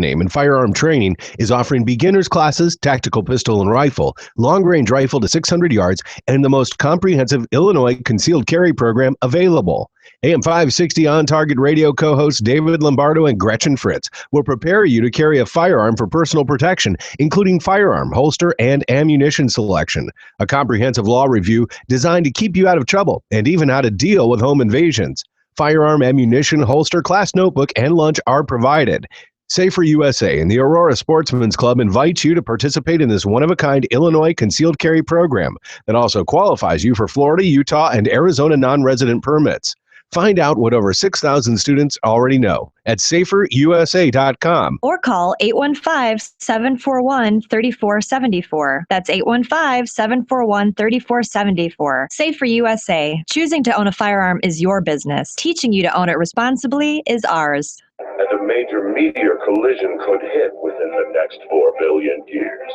name in firearm training, is offering beginners classes, tactical pistol and rifle, long-range rifle to 600 yards, and the most comprehensive Illinois concealed carry program available. AM560 On Target Radio co-hosts David Lombardo and Gretchen Fritz will prepare you to carry a firearm for personal protection, including firearm, holster, and ammunition selection. A comprehensive law review designed to keep you out of trouble and even how to deal with home invasions. Firearm, ammunition, holster, class notebook, and lunch are provided. Safer USA and the Aurora Sportsman's Club invites you to participate in this one-of-a-kind Illinois concealed carry program that also qualifies you for Florida, Utah, and Arizona non-resident permits. Find out what over 6,000 students already know at saferusa.com. Or call 815-741-3474. That's 815-741-3474. Safer USA. Choosing to own a firearm is your business. Teaching you to own it responsibly is ours. And a major meteor collision could hit within the next 4 billion years.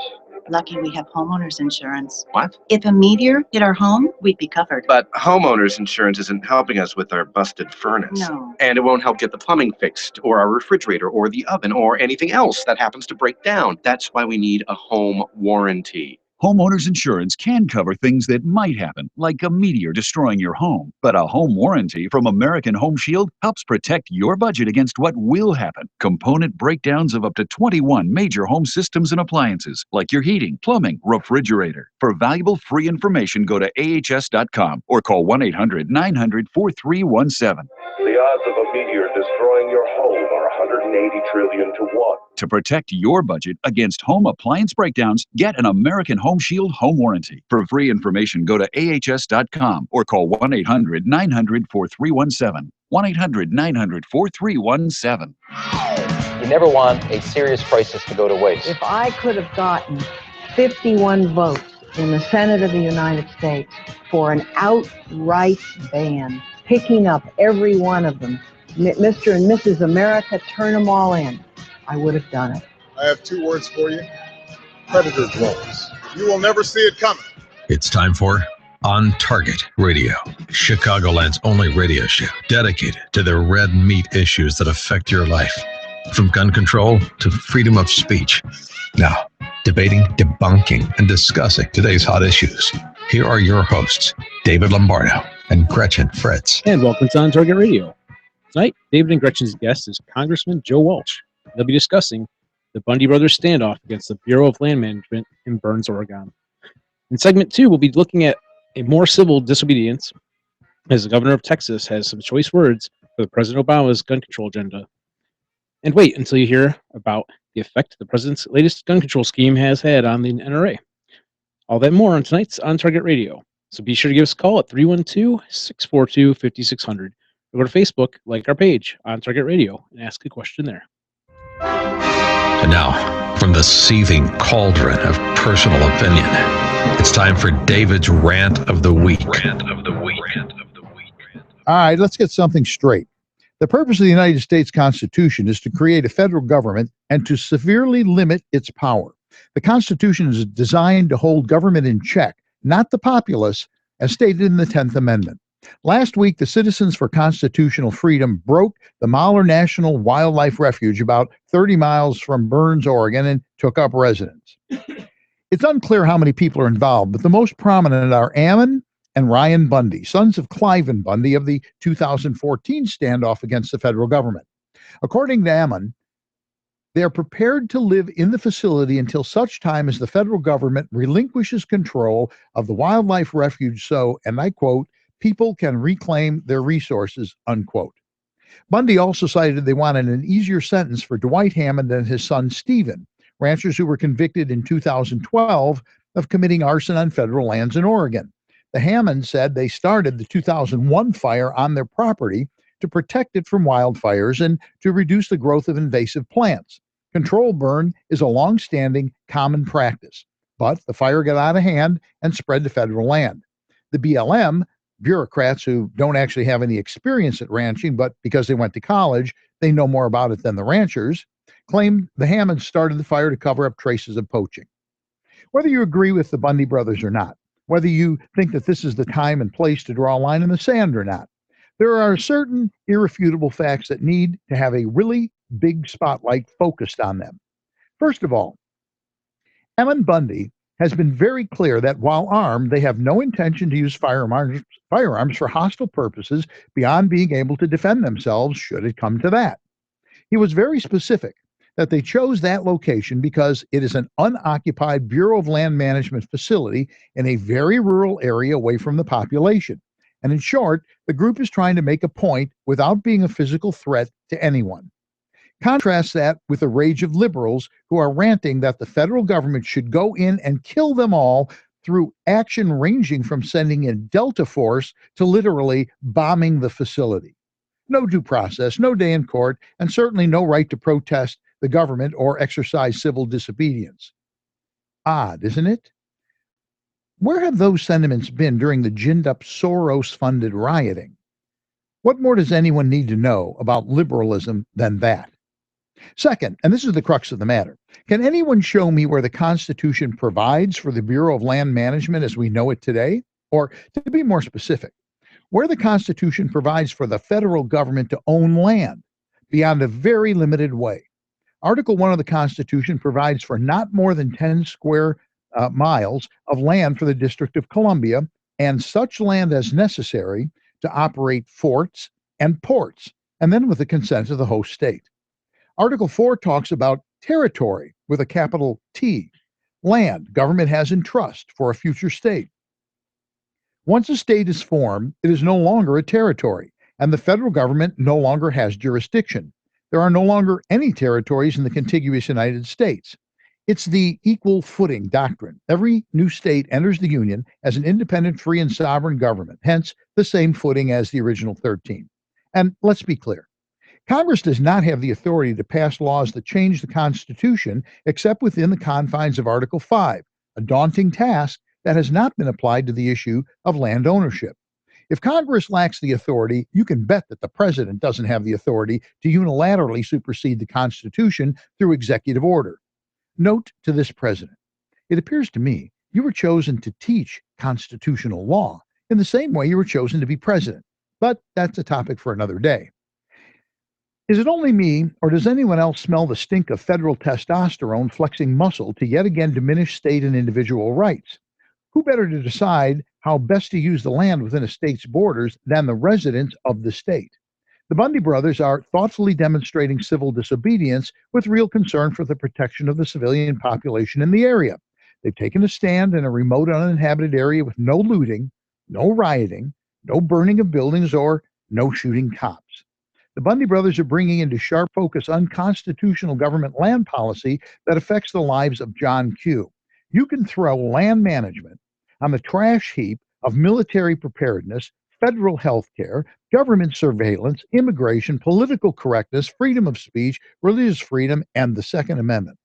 Lucky we have homeowners insurance. What? If a meteor hit our home, we'd be covered. But homeowners insurance isn't helping us with our busted furnace. No. And it won't help get the plumbing fixed, or our refrigerator, or the oven, or anything else that happens to break down. That's why we need a home warranty. Homeowners insurance can cover things that might happen, like a meteor destroying your home. But a home warranty from American Home Shield helps protect your budget against what will happen. Component breakdowns of up to 21 major home systems and appliances, like your heating, plumbing, refrigerator. For valuable free information, go to ahs.com or call 1-800-900-4317. The odds of a meteor destroying your home are 180 trillion to 1. To protect your budget against home appliance breakdowns, get an American Home Shield home warranty. For free information, go to ahs.com or call 1-800-900-4317. 1-800-900-4317. You never want a serious crisis to go to waste. If I could have gotten 51 votes in the Senate of the United States for an outright ban, picking up every one of them, Mr. and Mrs. America, turn them all in, I would have done it. I have 2 words for you. Predator drones. You will never see it coming. It's time for On Target Radio, Chicagoland's only radio show dedicated to the red meat issues that affect your life, from gun control to freedom of speech. Now, debating, debunking, and discussing today's hot issues. Here are your hosts, David Lombardo and Gretchen Fritz. And welcome to On Target Radio. Tonight, David and Gretchen's guest is Congressman Joe Walsh. They'll be discussing the Bundy brothers standoff against the Bureau of Land Management in Burns, Oregon. In segment 2, we'll be looking at a more civil disobedience, as the governor of Texas has some choice words for President Obama's gun control agenda. And wait until you hear about the effect the president's latest gun control scheme has had on the NRA. All that and more on tonight's On Target Radio. So be sure to give us a call at 312-642-5600. Or go to Facebook, like our page, On Target Radio, and ask a question there. And now, from the seething cauldron of personal opinion, it's time for David's Rant of the Week. All right, let's get something straight. The purpose of the United States Constitution is to create a federal government and to severely limit its power. The Constitution is designed to hold government in check, not the populace, as stated in the 10th Amendment. Last week, the Citizens for Constitutional Freedom broke the Mahler National Wildlife Refuge about 30 miles from Burns, Oregon, and took up residence. It's unclear how many people are involved, but the most prominent are Ammon and Ryan Bundy, sons of Cliven Bundy of the 2014 standoff against the federal government. According to Ammon, they are prepared to live in the facility until such time as the federal government relinquishes control of the wildlife refuge so, and I quote, people can reclaim their resources, unquote. Bundy also cited they wanted an easier sentence for Dwight Hammond and his son Stephen, ranchers who were convicted in 2012 of committing arson on federal lands in Oregon. The Hammonds said they started the 2001 fire on their property to protect it from wildfires and to reduce the growth of invasive plants. Control burn is a long-standing common practice, but the fire got out of hand and spread to federal land. The BLM, bureaucrats who don't actually have any experience at ranching, but because they went to college, they know more about it than the ranchers, claimed the Hammonds started the fire to cover up traces of poaching. Whether you agree with the Bundy brothers or not, whether you think that this is the time and place to draw a line in the sand or not, there are certain irrefutable facts that need to have a really big spotlight focused on them. First of all, Ellen Bundy has been very clear that while armed, they have no intention to use firearms for hostile purposes beyond being able to defend themselves should it come to that. He was very specific that they chose that location because it is an unoccupied Bureau of Land Management facility in a very rural area away from the population. And in short, the group is trying to make a point without being a physical threat to anyone. Contrast that with the rage of liberals who are ranting that the federal government should go in and kill them all through action ranging from sending in Delta Force to literally bombing the facility. No due process, no day in court, and certainly no right to protest the government or exercise civil disobedience. Odd, isn't it? Where have those sentiments been during the ginned-up Soros-funded rioting? What more does anyone need to know about liberalism than that? Second, and this is the crux of the matter, can anyone show me where the Constitution provides for the Bureau of Land Management as we know it today? Or, to be more specific, where the Constitution provides for the federal government to own land beyond a very limited way. Article 1 of the Constitution provides for not more than 10 square miles of land for the District of Columbia and such land as necessary to operate forts and ports, and then with the consent of the host state. Article 4 talks about territory with a capital T, land government has in trust for a future state. Once a state is formed, it is no longer a territory, and the federal government no longer has jurisdiction. There are no longer any territories in the contiguous United States. It's the equal footing doctrine. Every new state enters the Union as an independent, free, and sovereign government, hence the same footing as the original 13. And let's be clear. Congress does not have the authority to pass laws that change the Constitution except within the confines of Article 5, a daunting task that has not been applied to the issue of land ownership. If Congress lacks the authority, you can bet that the president doesn't have the authority to unilaterally supersede the Constitution through executive order. Note to this president, it appears to me you were chosen to teach constitutional law in the same way you were chosen to be president, but that's a topic for another day. Is it only me, or does anyone else smell the stink of federal testosterone flexing muscle to yet again diminish state and individual rights? Who better to decide how best to use the land within a state's borders than the residents of the state? The Bundy brothers are thoughtfully demonstrating civil disobedience with real concern for the protection of the civilian population in the area. They've taken a stand in a remote, uninhabited area with no looting, no rioting, no burning of buildings, or no shooting cops. The Bundy brothers are bringing into sharp focus unconstitutional government land policy that affects the lives of John Q. You can throw land management on the trash heap of military preparedness, federal health care, government surveillance, immigration, political correctness, freedom of speech, religious freedom, and the Second Amendment.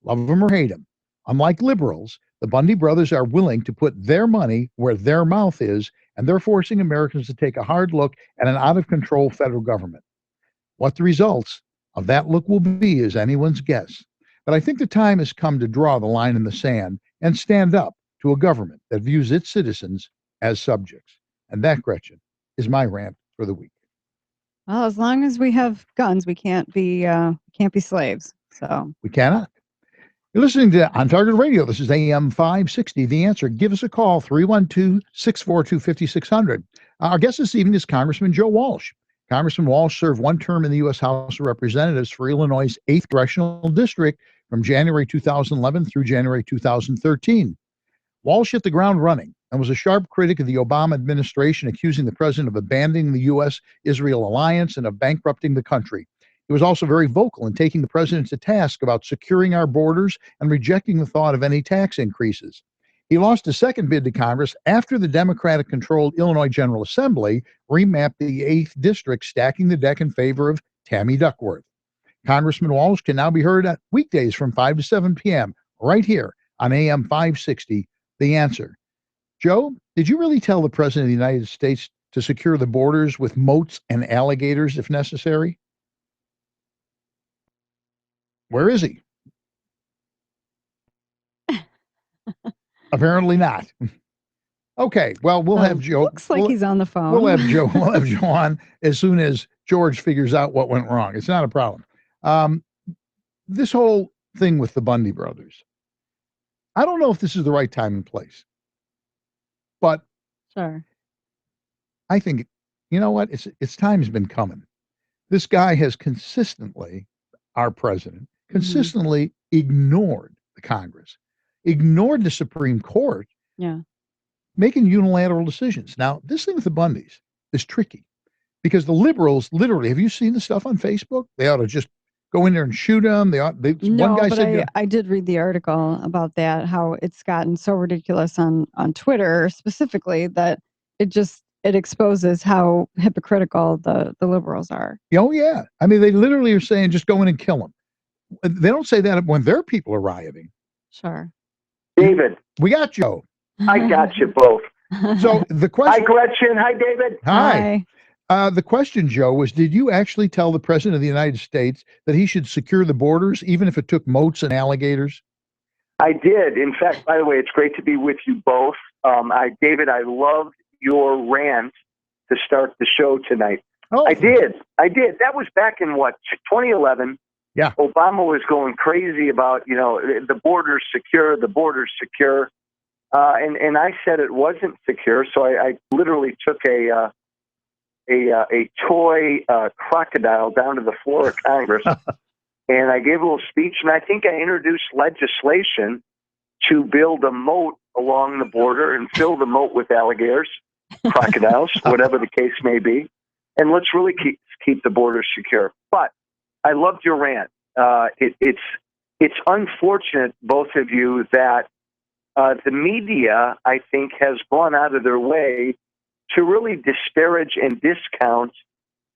Love them or hate them. Unlike liberals, the Bundy brothers are willing to put their money where their mouth is, and they're forcing Americans to take a hard look at an out-of-control federal government. What the results of that look will be is anyone's guess. But I think the time has come to draw the line in the sand and stand up to a government that views its citizens as subjects. And that, Gretchen, is my rant for the week. Well, as long as we have guns, we can't be slaves. So we cannot. You're listening to On Target Radio. This is AM560 The Answer. Give us a call, 312-642-5600. Our guest this evening is Congressman Joe Walsh. Congressman Walsh served one term in the U.S. House of Representatives for Illinois' 8th Congressional District from January 2011 through January 2013. Walsh hit the ground running and was a sharp critic of the Obama administration, accusing the president of abandoning the U.S.-Israel alliance and of bankrupting the country. He was also very vocal in taking the president to task about securing our borders and rejecting the thought of any tax increases. He lost a second bid to Congress after the Democratic-controlled Illinois General Assembly remapped the 8th District, stacking the deck in favor of Tammy Duckworth. Congressman Walsh can now be heard at weekdays from 5 to 7 p.m. right here on AM 560, The Answer. Joe, did you really tell the President of the United States to secure the borders with moats and alligators if necessary? Where is he? Apparently not. Okay, well, we'll have Joe. Looks like he's on the phone. We'll have Joe on as soon as George figures out what went wrong. It's not a problem. This whole thing with the Bundy brothers, I don't know if this is the right time and place, but Sure. I think, you know what? It's time's been coming. This guy has consistently, our president, consistently ignored the Congress, ignored the Supreme Court, Yeah. making unilateral decisions. Now, this thing with the Bundys is tricky because the liberals literally, have you seen the stuff on Facebook? They ought to just go in there and shoot them. No, one guy but said, I did read the article about that, how it's gotten so ridiculous on Twitter specifically that it exposes how hypocritical the liberals are. oh, yeah. I mean, they literally are saying just go in and kill them. They don't say that when their people are rioting. Sure. David. We got you. I got you both. So the question. Hi, Gretchen. Hi, David. Hi. The question, Joe, was did you actually tell the President of the United States that he should secure the borders, even if it took moats and alligators? I did. In fact, by the way, it's great to be with you both. David, I loved your rant to start the show tonight. Oh. I did. That was back in 2011. Yeah. Obama was going crazy about, the border's secure, and I said it wasn't secure. So I literally took a toy crocodile down to the floor of Congress, and I gave a little speech, and I think I introduced legislation to build a moat along the border and fill the moat with alligators, crocodiles, whatever the case may be, and let's really keep the border secure. But I loved your rant. It's unfortunate, both of you, that the media, I think, has gone out of their way to really disparage and discount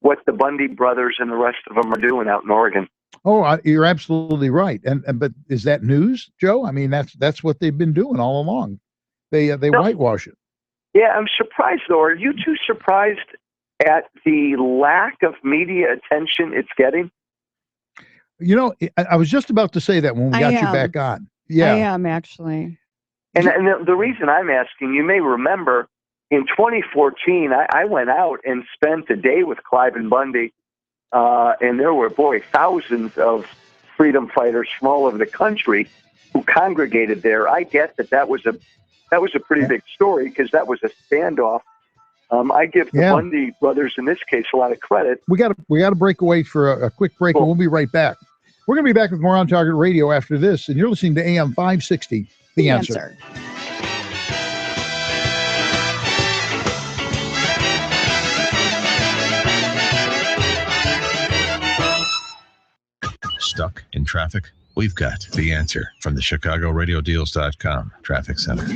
what the Bundy brothers and the rest of them are doing out in Oregon. Oh, you're absolutely right. But is that news, Joe? I mean, that's what they've been doing all along. They whitewash it. Yeah, I'm surprised, though. Are you too surprised at the lack of media attention it's getting? You know, I was just about to say that when we got you back on. Yeah, I am actually. And the reason I'm asking, you may remember, in 2014, I went out and spent a day with Clive and Bundy, and there were, thousands of freedom fighters from all over the country who congregated there. I get that was a pretty big story because that was a standoff. I give the Bundy brothers in this case a lot of credit. We got to break away for a quick break, and we'll be right back. We're going to be back with more On Target Radio after this, and you're listening to AM560 The Answer. Stuck in traffic? We've got the answer from the ChicagoRadioDeals.com Traffic Center.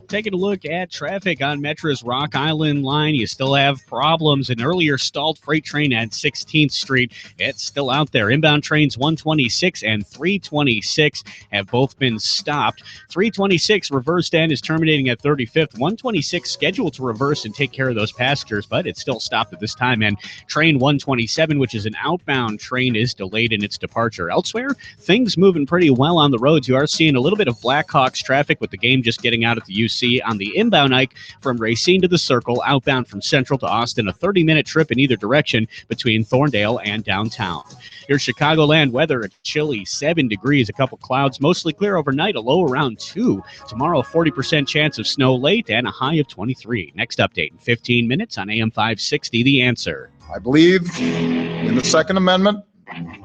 Taking a look at traffic on Metra's Rock Island line, you still have problems. An earlier stalled freight train at 16th Street, it's still out there. Inbound trains 126 and 326 have both been stopped. 326 reversed end is terminating at 35th. 126 scheduled to reverse and take care of those passengers, but it's still stopped at this time. And train 127, which is an outbound train, is delayed in its departure. Elsewhere, things moving pretty well on the roads. You are seeing a little bit of Blackhawks traffic with the game just getting out at the UC on the inbound Ike from Racine to the Circle, outbound from Central to Austin, a 30-minute trip in either direction between Thorndale and downtown. Your Chicagoland weather, a chilly 7 degrees, a couple clouds, mostly clear overnight, a low around 2. Tomorrow, a 40% chance of snow late and a high of 23. Next update in 15 minutes on AM560 The Answer. I believe in the Second Amendment.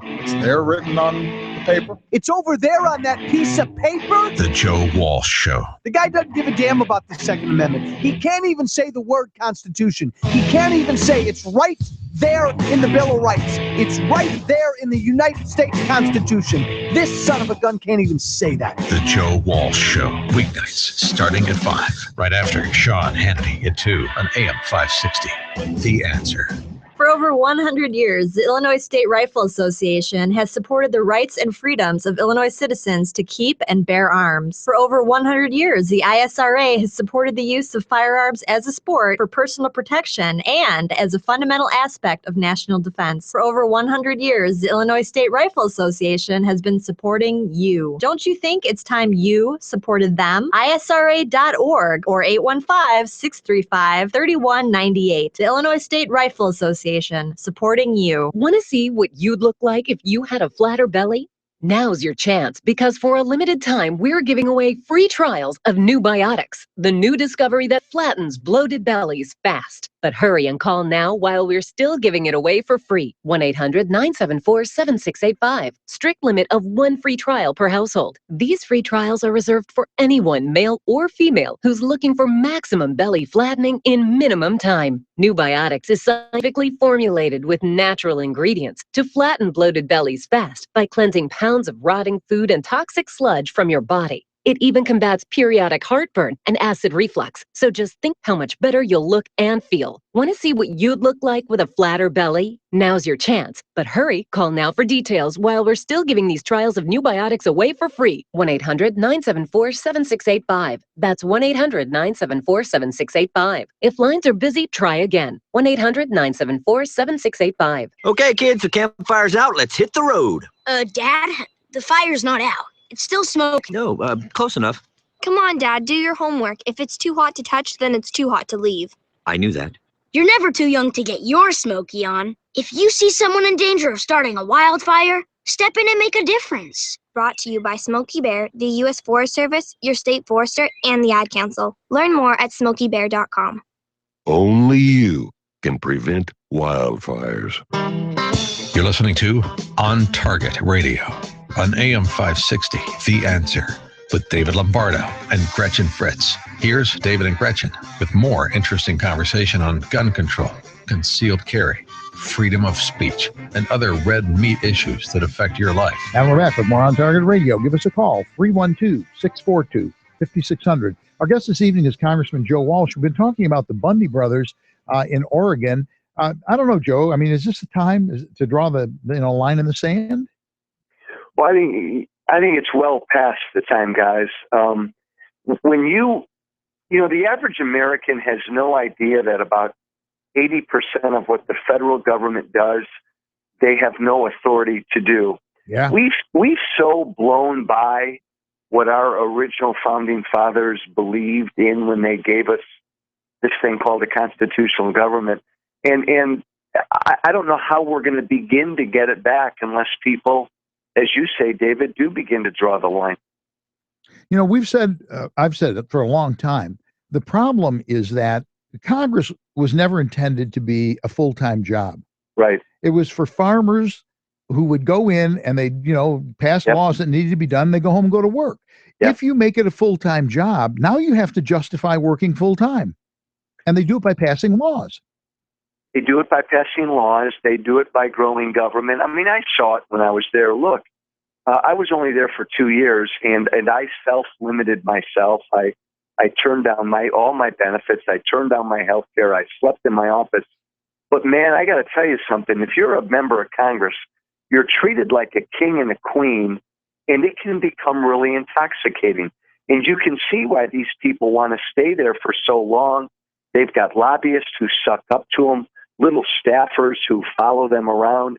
It's there written on the paper. It's over there on that piece of paper. The Joe Walsh Show. The guy doesn't give a damn about the Second Amendment. He can't even say the word Constitution. He can't even say it's right there in the Bill of Rights. It's right there in the United States Constitution. This son of a gun can't even say that. The Joe Walsh Show. Weeknights starting at 5. Right after Sean Hannity at 2 on AM560. The Answer. For over 100 years, the Illinois State Rifle Association has supported the rights and freedoms of Illinois citizens to keep and bear arms. For over 100 years, the ISRA has supported the use of firearms as a sport for personal protection and as a fundamental aspect of national defense. For over 100 years, the Illinois State Rifle Association has been supporting you. Don't you think it's time you supported them? ISRA.org or 815-635-3198. The Illinois State Rifle Association, Association, supporting you. Want to see what you'd look like if you had a flatter belly? Now's your chance, because for a limited time, we're giving away free trials of new Biotics, the new discovery that flattens bloated bellies fast. But hurry and call now while we're still giving it away for free. 1-800-974-7685. Strict limit of 1 free trial per household. These free trials are reserved for anyone, male or female, who's looking for maximum belly flattening in minimum time. New Biotics is scientifically formulated with natural ingredients to flatten bloated bellies fast by cleansing pounds of rotting food and toxic sludge from your body. It even combats periodic heartburn and acid reflux. So just think how much better you'll look and feel. Want to see what you'd look like with a flatter belly? Now's your chance. But hurry, call now for details while we're still giving these trials of new Biotics away for free. 1-800-974-7685. That's 1-800-974-7685. If lines are busy, try again. 1-800-974-7685. Okay, kids, the campfire's out. Let's hit the road. Dad, the fire's not out. It's still smoking. No, close enough. Come on, Dad, do your homework. If it's too hot to touch, then it's too hot to leave. I knew that. You're never too young to get your smoky on. If you see someone in danger of starting a wildfire, step in and make a difference. Brought to you by Smokey Bear, the U.S. Forest Service, your state forester, and the Ad Council. Learn more at smokybear.com. Only you can prevent wildfires. You're listening to On Target Radio on AM560 The Answer with David Lombardo and Gretchen Fritz. Here's David and Gretchen with more interesting conversation on gun control, concealed carry, freedom of speech, and other red meat issues that affect your life. And we're back with more On Target Radio. Give us a call, 312-642-5600. Our guest this evening is Congressman Joe Walsh. We've been talking about the Bundy brothers in Oregon. I don't know, Joe. I mean, is this the time to draw the line in the sand? Well, I think it's well past the time, guys. When the average American has no idea that about 80% of what the federal government does, they have no authority to do. Yeah. We've so blown by what our original founding fathers believed in when they gave us this thing called a constitutional government. And I don't know how we're going to begin to get it back unless people, as you say, David, do begin to draw the line. I've said it for a long time. The problem is that Congress was never intended to be a full-time job. Right. It was for farmers who would go in and they, pass laws that needed to be done. They go home and go to work. Yep. If you make it a full-time job, now you have to justify working full-time. And they do it by passing laws. They do it by passing laws. They do it by growing government. I mean, I saw it when I was there. Look, I was only there for 2 years, and I self-limited myself. I turned down all my benefits. I turned down my health care. I slept in my office. But, man, I got to tell you something. If you're a member of Congress, you're treated like a king and a queen, and it can become really intoxicating. And you can see why these people want to stay there for so long. They've got lobbyists who suck up to them, little staffers who follow them around.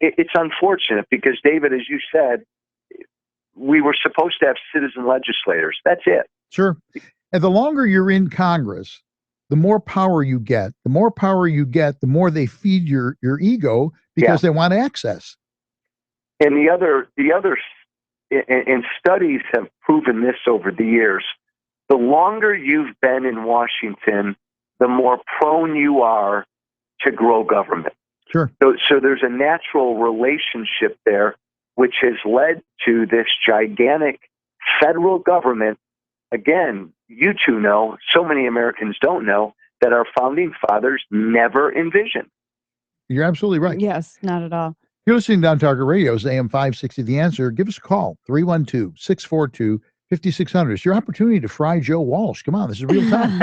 It's unfortunate because, David, as you said, we were supposed to have citizen legislators. That's it. Sure. And the longer you're in Congress, the more power you get. The more power you get, the more they feed your ego because they want access. And the other, and studies have proven this over the years, the longer you've been in Washington, the more prone you are to grow government. Sure. So there's a natural relationship there, which has led to this gigantic federal government. Again, you two know, so many Americans don't know, that our founding fathers never envisioned. You're absolutely right. Yes, not at all. You're listening to On Target Radio's AM560 The Answer. Give us a call, 312-642-5600. It's your opportunity to fry Joe Walsh. Come on, this is real time.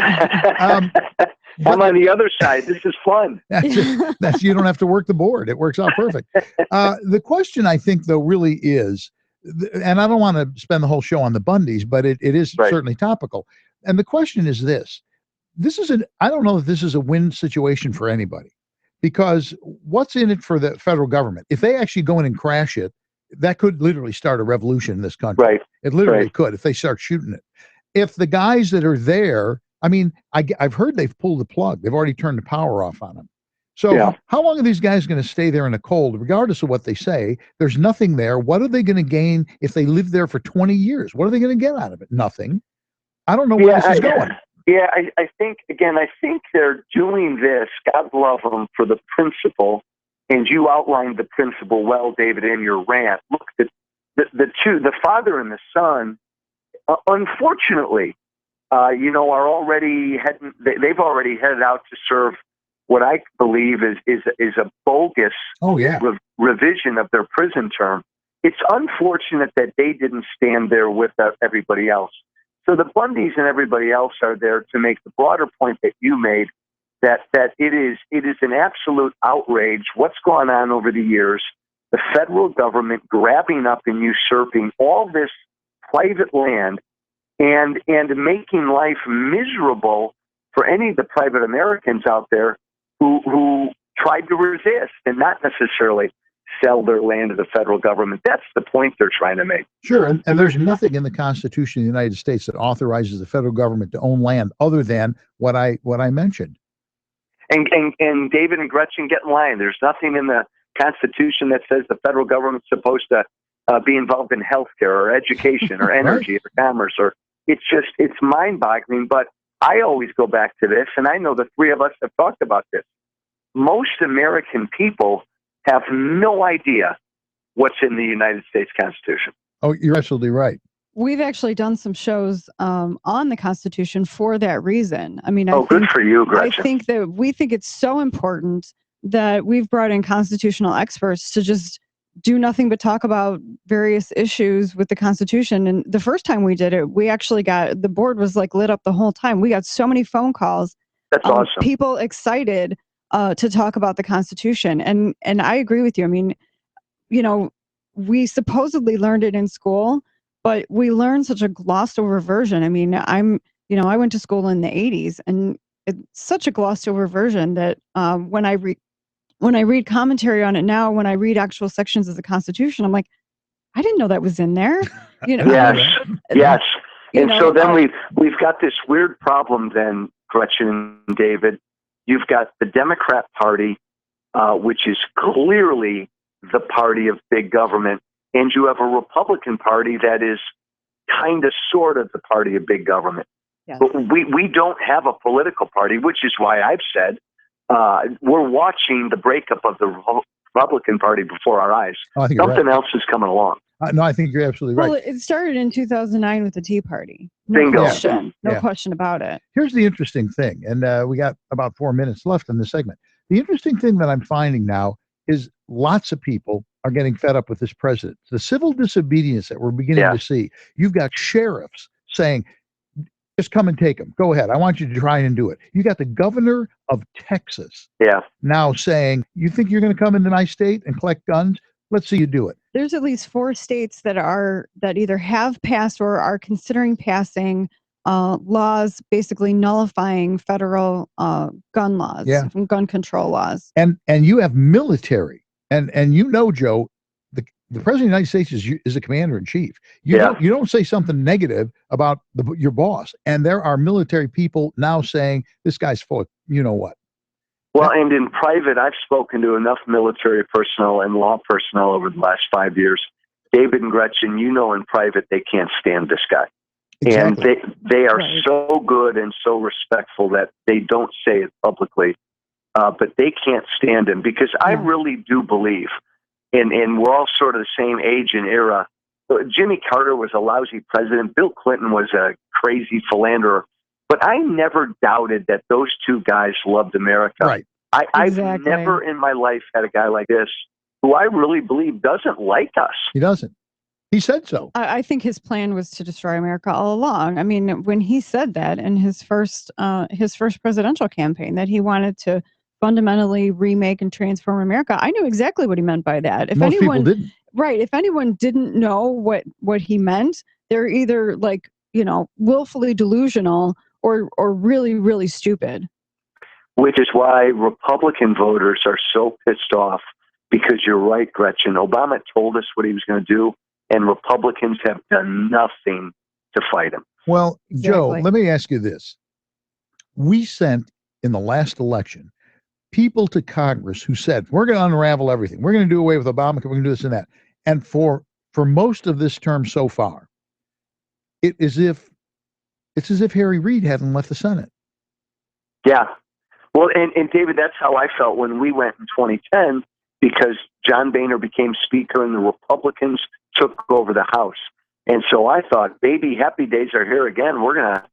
I'm on the other side. This is fun. That's you don't have to work the board. It works out perfect. The question, I think, though, really is, and I don't want to spend the whole show on the Bundys, but it is certainly topical. And the question is this. I don't know if this is a win situation for anybody, because what's in it for the federal government? If they actually go in and crash it, that could literally start a revolution in this country. Right. It literally could if they start shooting it. If the guys that are there, I mean, I've heard they've pulled the plug. They've already turned the power off on them. So how long are these guys going to stay there in the cold, regardless of what they say? There's nothing there. What are they going to gain if they live there for 20 years? What are they going to get out of it? Nothing. I don't know where this is going. Yeah, I think they're doing this, God love them, for the principle, and you outlined the principle well, David, in your rant. Look, the father and the son, unfortunately, are already they've already headed out to serve what I believe is a bogus revision of their prison term. It's unfortunate that they didn't stand there with everybody else. So the Bundys and everybody else are there to make the broader point that you made, that it is an absolute outrage what's gone on over the years, the federal government grabbing up and usurping all this private land and making life miserable for any of the private Americans out there who tried to resist and not necessarily sell their land to the federal government. That's the point they're trying to make. Sure, and there's nothing in the Constitution of the United States that authorizes the federal government to own land other than what I mentioned. And David and Gretchen, get in line. There's nothing in the Constitution that says the federal government's supposed to be involved in healthcare or education or energy or commerce. It's mind-boggling. But I always go back to this, and I know the three of us have talked about this. Most American people have no idea what's in the United States Constitution. Oh, you're absolutely right. We've actually done some shows on the Constitution for that reason. I mean, good for you, Gretchen. I think that we think it's so important that we've brought in constitutional experts to just do nothing but talk about various issues with the Constitution. And the first time we did it, we actually the board was like lit up the whole time. We got so many phone calls. That's awesome. People excited to talk about the Constitution. And I agree with you. I mean, we supposedly learned it in school, but we learned such a glossed over version. I mean, I went to school in the 80s, and it's such a glossed over version that when I read commentary on it now, when I read actual sections of the Constitution, I'm like, I didn't know that was in there. Yes. And so then we've got this weird problem then, Gretchen and David. You've got the Democrat Party, which is clearly the party of big government, and you have a Republican Party that is kind of sort of the party of big government. Yes. But we don't have a political party, which is why I've said we're watching the breakup of the Republican Party before our eyes. Something else is coming along. No, I think you're absolutely right. Well, it started in 2009 with the Tea Party. Bingo. No question about it. Here's the interesting thing, and we got about 4 minutes left in this segment. The interesting thing that I'm finding now is lots of people are getting fed up with this president. The civil disobedience that we're beginning to see. You've got sheriffs saying, just come and take them. Go ahead. I want you to try and do it. You got the governor of Texas now saying, you think you're going to come into my state and collect guns? Let's see you do it. There's at least 4 states that either have passed or are considering passing laws basically nullifying federal gun laws, gun control laws. And you have military. And Joe, the president of the United States is the commander in chief. You don't say something negative about your boss. And there are military people now saying this guy's full of you know what. Well, and in private, I've spoken to enough military personnel and law personnel over the last 5 years. David and Gretchen, in private, they can't stand this guy. Exactly. And they are so good and so respectful that they don't say it publicly, but they can't stand him because I really do believe, and we're all sort of the same age and era. Jimmy Carter was a lousy president. Bill Clinton was a crazy philanderer. But I never doubted that those two guys loved America. Right. I've never in my life had a guy like this who I really believe doesn't like us. He doesn't. He said so. I think his plan was to destroy America all along. I mean, when he said that in his first presidential campaign, that he wanted to fundamentally remake and transform America, I knew exactly what he meant by that. If Most people didn't. Right. If anyone didn't know what he meant, they're either willfully delusional or really, really stupid. Which is why Republican voters are so pissed off because you're right, Gretchen. Obama told us what he was going to do, and Republicans have done nothing to fight him. Well, Joe, let me ask you this. We sent, in the last election, people to Congress who said, we're going to unravel everything. We're going to do away with Obamacare. We're going to do this and that. And for most of this term so far, it's as if Harry Reid hadn't left the Senate. Yeah. Well, and David, that's how I felt when we went in 2010, because John Boehner became Speaker and the Republicans took over the House. And so I thought, baby, happy days are here again. We're going to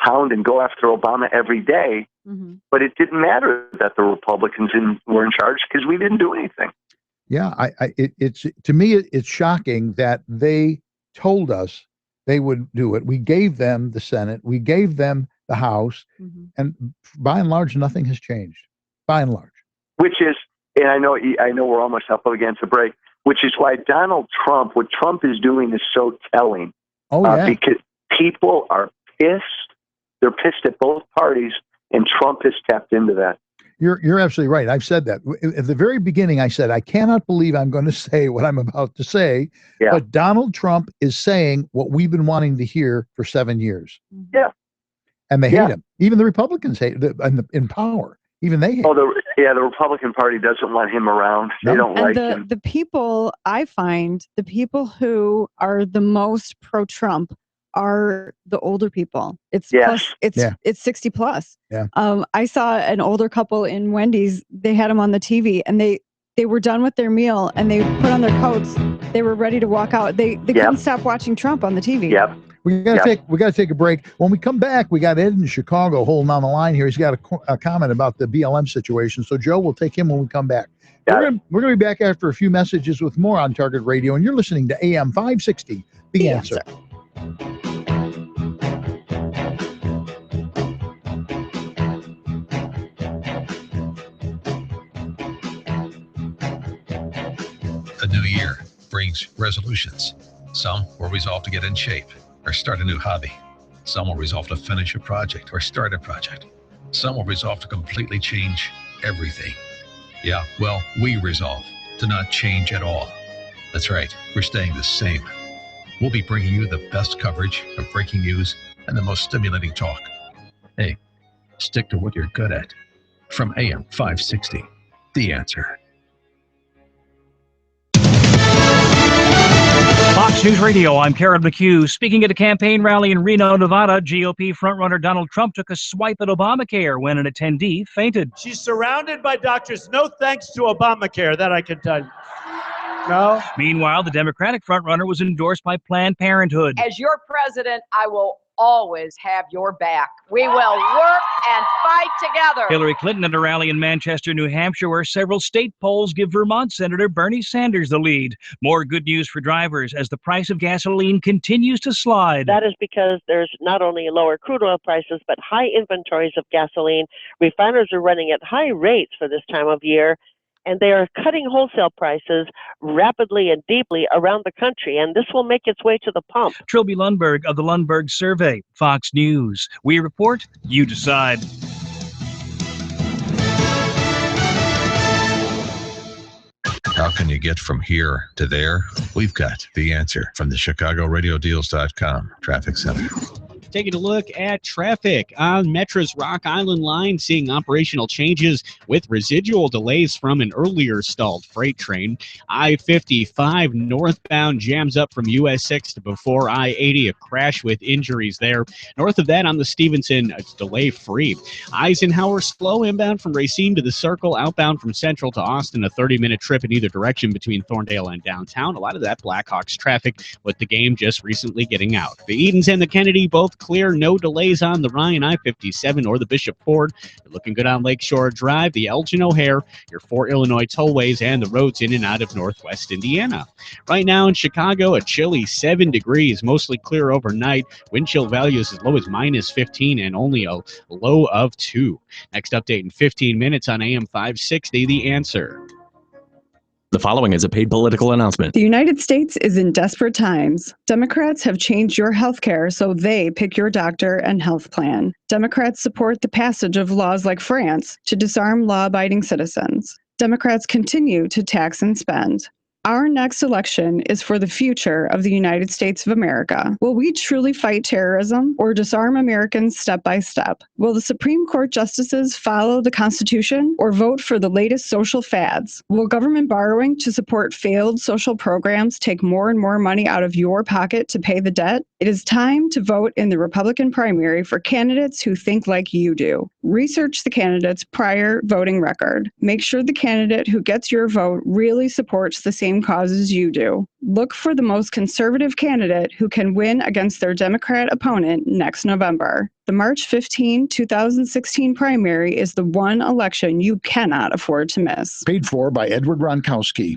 pound and go after Obama every day. Mm-hmm. But it didn't matter that the Republicans were in charge because we didn't do anything. Yeah, it's to me, it's shocking that they told us they would do it. We gave them the Senate, we gave them the House, and by and large, nothing has changed. By and large, which is, and I know we're almost up against the break, which is why Donald Trump, what Trump is doing is so telling. Oh yeah, because people are pissed. They're pissed at both parties, and Trump has tapped into that. You're absolutely right. I've said that. At the very beginning, I said, I cannot believe I'm going to say what I'm about to say. Yeah. But Donald Trump is saying what we've been wanting to hear for 7 years. Yeah. And they hate him. Even the Republicans hate in power. Even they hate him. The Republican Party doesn't want him around. They don't like him. The people, I find, the people who are the most pro-Trump are the older people. It's 60 plus. Yeah. I saw an older couple in Wendy's. They had them on the TV, and they were done with their meal, and they put on their coats. They were ready to walk out. They couldn't stop watching Trump on the TV. Yep. We got to take a break. When we come back, we got Ed in Chicago holding on the line here. He's got a comment about the BLM situation. So Joe, we'll take him when we come back. We're going to be back after a few messages with more on Target Radio, and you're listening to AM 560, The Answer. A new year brings resolutions. Some will resolve to get in shape or start a new hobby. Some will resolve to finish a project or start a project. Some will resolve to completely change everything. Yeah, well, we resolve to not change at all. That's right, we're staying the same. We'll be bringing you the best coverage of breaking news and the most stimulating talk. Hey, stick to what you're good at. From AM 560, The Answer. Fox News Radio, I'm Karen McHugh. Speaking at a campaign rally in Reno, Nevada, GOP frontrunner Donald Trump took a swipe at Obamacare when an attendee fainted. She's surrounded by doctors. No thanks to Obamacare, that I can tell you. No. Meanwhile, the Democratic frontrunner was endorsed by Planned Parenthood. As your president, I will always have your back. We will work and fight together. Hillary Clinton at a rally in Manchester, New Hampshire, where several state polls give Vermont Senator Bernie Sanders the lead. More good news for drivers as the price of gasoline continues to slide. That is because there's not only lower crude oil prices, but high inventories of gasoline. Refiners are running at high rates for this time of year, and they are cutting wholesale prices rapidly and deeply around the country, and this will make its way to the pump. Trilby Lundberg of the Lundberg Survey, Fox News. We report, you decide. How can you get from here to there? We've got the answer from the ChicagoRadioDeals.com Traffic Center. Taking a look at traffic on Metra's Rock Island line, seeing operational changes with residual delays from an earlier stalled freight train. I-55 northbound jams up from US 6 to before I-80, a crash with injuries there. North of that on the Stevenson, it's delay free. Eisenhower slow inbound from Racine to the Circle, outbound from Central to Austin, a 30-minute trip in either direction between Thorndale and downtown. A lot of that Blackhawks traffic with the game just recently getting out. The Edens and the Kennedy both clear, no delays on the Ryan I-57 or the Bishop Ford. You're looking good on Lakeshore Drive, the Elgin O'Hare, your 4 Illinois tollways, and the roads in and out of northwest Indiana. Right now in Chicago, a chilly 7 degrees, mostly clear overnight. Wind chill values as low as -15 and only a low of 2. Next update in 15 minutes on AM 560, The Answer. The following is a paid political announcement. The United States is in desperate times. Democrats have changed your health care so they pick your doctor and health plan. Democrats support the passage of laws like France to disarm law-abiding citizens. Democrats continue to tax and spend. Our next election is for the future of the United States of America. Will we truly fight terrorism or disarm Americans step by step? Will the Supreme Court justices follow the Constitution or vote for the latest social fads? Will government borrowing to support failed social programs take more and more money out of your pocket to pay the debt? It is time to vote in the Republican primary for candidates who think like you do. Research the candidate's prior voting record. Make sure the candidate who gets your vote really supports the same causes you do. Look for the most conservative candidate who can win against their Democrat opponent next November. The March 15, 2016 primary is the one election you cannot afford to miss. Paid for by Edward Ronkowski.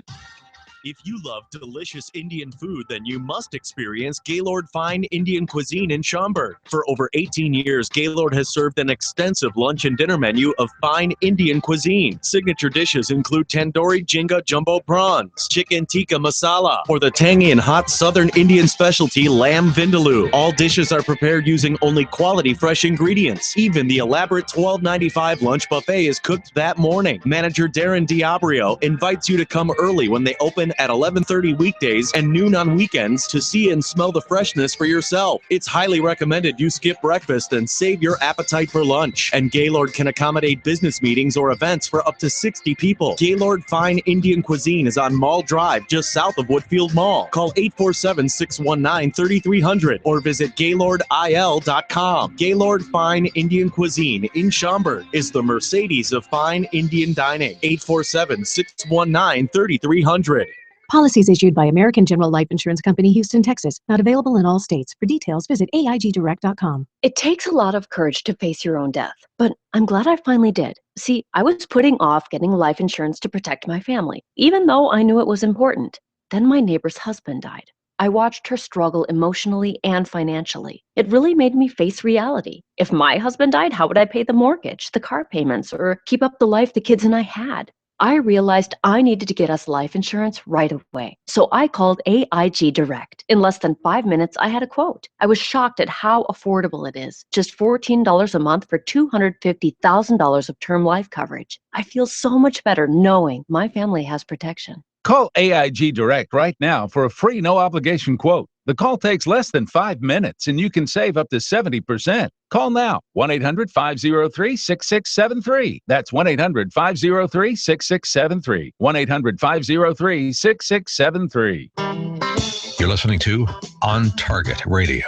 If you love delicious Indian food, then you must experience Gaylord Fine Indian Cuisine in Schaumburg. For over 18 years, Gaylord has served an extensive lunch and dinner menu of fine Indian cuisine. Signature dishes include tandoori jinga jumbo prawns, chicken tikka masala, or the tangy and hot southern Indian specialty lamb vindaloo. All dishes are prepared using only quality fresh ingredients. Even the elaborate $12.95 lunch buffet is cooked that morning. Manager Darren Diabrio invites you to come early when they open at 11:30 weekdays and noon on weekends to see and smell the freshness for yourself. It's highly recommended you skip breakfast and save your appetite for lunch. And Gaylord can accommodate business meetings or events for up to 60 people. Gaylord Fine Indian Cuisine is on Mall Drive, just south of Woodfield Mall. Call 847-619-3300 or visit GaylordIL.com. Gaylord Fine Indian Cuisine in Schaumburg is the Mercedes of fine Indian dining. 847-619-3300. Policies issued by American General Life Insurance Company, Houston, Texas. Not available in all states. For details, visit AIGdirect.com. It takes a lot of courage to face your own death, but I'm glad I finally did. See, I was putting off getting life insurance to protect my family, even though I knew it was important. Then my neighbor's husband died. I watched her struggle emotionally and financially. It really made me face reality. If my husband died, how would I pay the mortgage, the car payments, or keep up the life the kids and I had? I realized I needed to get us life insurance right away. So I called AIG Direct. In less than 5 minutes, I had a quote. I was shocked at how affordable it is. Just $14 a month for $250,000 of term life coverage. I feel so much better knowing my family has protection. Call AIG Direct right now for a free no-obligation quote. The call takes less than 5 minutes, and you can save up to 70%. Call now, 1-800-503-6673. That's 1-800-503-6673. 1-800-503-6673. You're listening to On Target Radio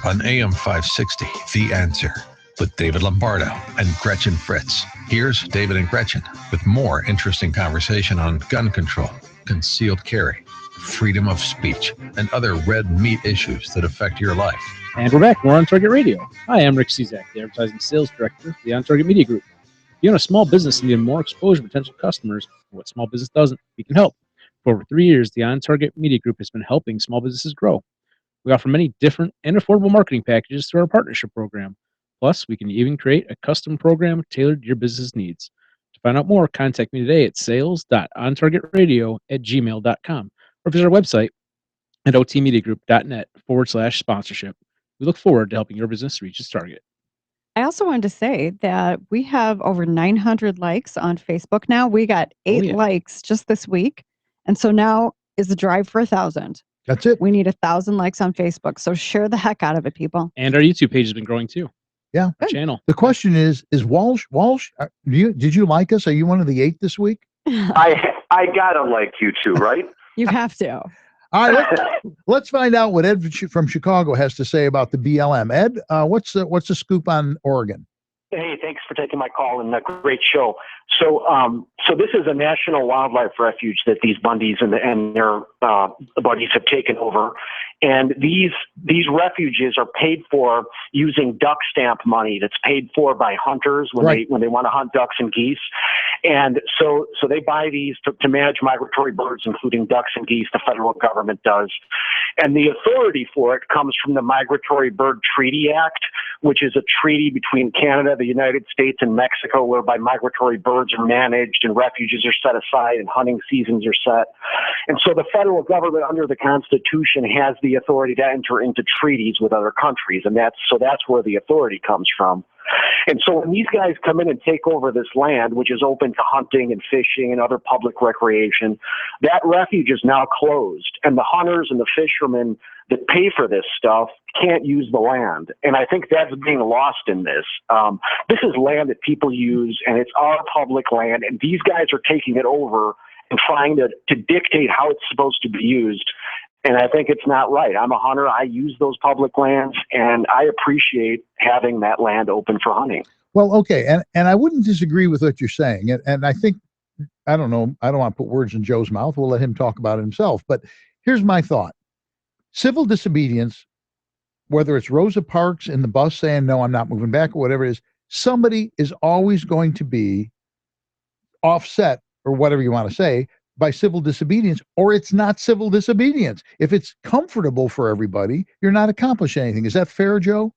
on AM560 The Answer with David Lombardo and Gretchen Fritz. Here's David and Gretchen with more interesting conversation on gun control, concealed carry, freedom of speech, and other red meat issues that affect your life. And we're back. We're on Target Radio. Hi, I'm Rick Cizak, the Advertising Sales Director for the On Target Media Group. If you own a small business and need more exposure to potential customers, what small business doesn't, we can help. For over 3 years, the On Target Media Group has been helping small businesses grow. We offer many different and affordable marketing packages through our partnership program. Plus, we can even create a custom program tailored to your business needs. To find out more, contact me today at sales.ontargetradio@gmail.com or visit our website at otmediagroup.net/sponsorship. We look forward to helping your business reach its target. I also wanted to say that we have over 900 likes on Facebook now. We got 8 likes just this week. And so now is the drive for 1,000. That's it. We need 1,000 likes on Facebook. So share the heck out of it, people. And our YouTube page has been growing too. Yeah. Our channel. The question is Walsh, did you like us? Are you one of the 8 this week? I gotta like you too, right? You have to. All right, let's find out what Ed from Chicago has to say about the BLM. Ed, what's the scoop on Oregon? Hey, thanks for taking my call and a great show. So this is a national wildlife refuge that these Bundys and their buddies have taken over, and these refuges are paid for using duck stamp money that's paid for by hunters when they want to hunt ducks and geese, and so they buy these to manage migratory birds, including ducks and geese. The federal government does, and the authority for it comes from the Migratory Bird Treaty Act, which is a treaty between Canada, the United States, and Mexico, whereby migratory birds are managed and refuges are set aside and hunting seasons are set. And so the federal government under the Constitution has the authority to enter into treaties with other countries, and that's where the authority comes from. And so when these guys come in and take over this land, which is open to hunting and fishing and other public recreation, that refuge is now closed. And the hunters and the fishermen that pay for this stuff can't use the land. And I think that's being lost in this. This is land that people use, and it's our public land, and these guys are taking it over and trying to dictate how it's supposed to be used. And I think it's not right. I'm a hunter. I use those public lands, and I appreciate having that land open for hunting. Well, okay, and I wouldn't disagree with what you're saying. And I think, I don't know, I don't want to put words in Joe's mouth. We'll let him talk about it himself. But here's my thought. Civil disobedience, whether it's Rosa Parks in the bus saying, no, I'm not moving back, or whatever it is, somebody is always going to be offset, or whatever you want to say, by civil disobedience, or it's not civil disobedience. If it's comfortable for everybody, you're not accomplishing anything. Is that fair, Joe?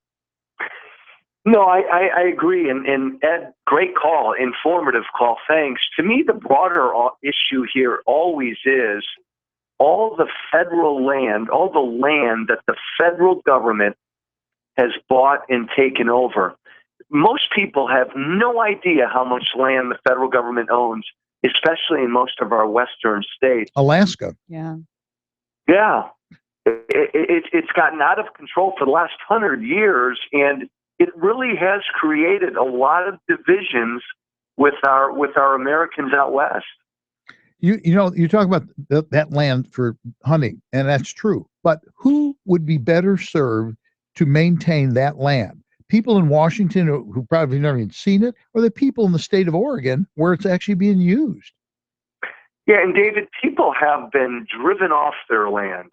No, I agree. And Ed, great call, informative call. Thanks. To me, the broader issue here always is all the federal land, all the land that the federal government has bought and taken over. Most people have no idea how much land the federal government owns, especially in most of our western states. Alaska. Yeah. Yeah. It's gotten out of control for the last 100 years, and it really has created a lot of divisions with our Americans out west. You know, you talk about that land for hunting, and that's true. But who would be better served to maintain that land? People in Washington who probably never even seen it, or the people in the state of Oregon where it's actually being used? Yeah, and David, people have been driven off their land.